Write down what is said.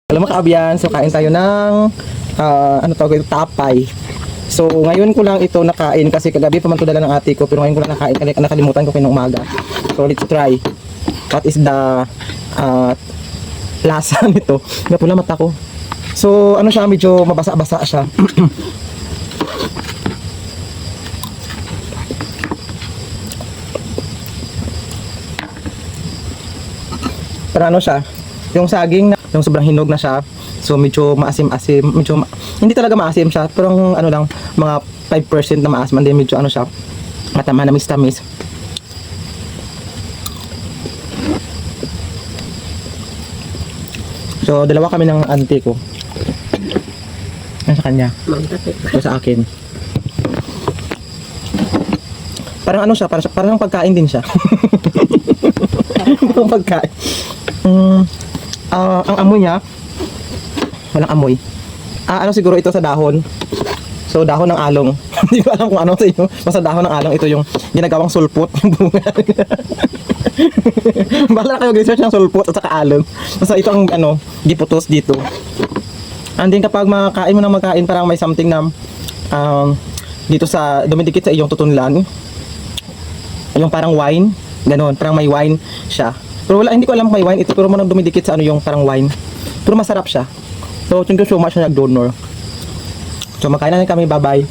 Alam mo kaabyan, so kain tayo ng ano tawag ito, tapay. So ngayon ko lang ito nakain kasi kagabi pa man to dala ng ate ko, pero ngayon ko lang nakain kasi nakalimutan ko kinong umaga. So let's try. What is the lasa nito? Napula mata ko. So ano siya, medyo mabasa-basa siya. Pero ano siya, yung saging na, yung sobrang hinog na siya. So medyo maasim-asim, hindi talaga maasim siya, pero ano lang, mga 5% na maasim, and then medyo ano siya, matama na tamis. So dalawa kami ng auntie ko. Ano sa kanya? So sa akin. Parang ano siya, parang pagkain din siya. Parang pagkain. Ang amoy niya, walang amoy. Ano siguro ito sa dahon. So dahon ng along. Hindi ko alam kung ano sa inyo. Basta dahon ng along, ito yung ginagawang sulpot, yung bunga. Bala kayo research ng sulpot at saka along. Basta ito ang ano, giputos dito. And then kapag makain mo ng magkain, parang may something na dito sa dumidikit sa iyong tutunlan. Yung parang wine, ganoon, parang may wine siya. Pero wala, hindi ko alam kung may wine ito, pero manang dumidikit sa ano yung parang wine. Pero masarap siya. So thank you so much na nag-donor. So makain na kami, bye bye.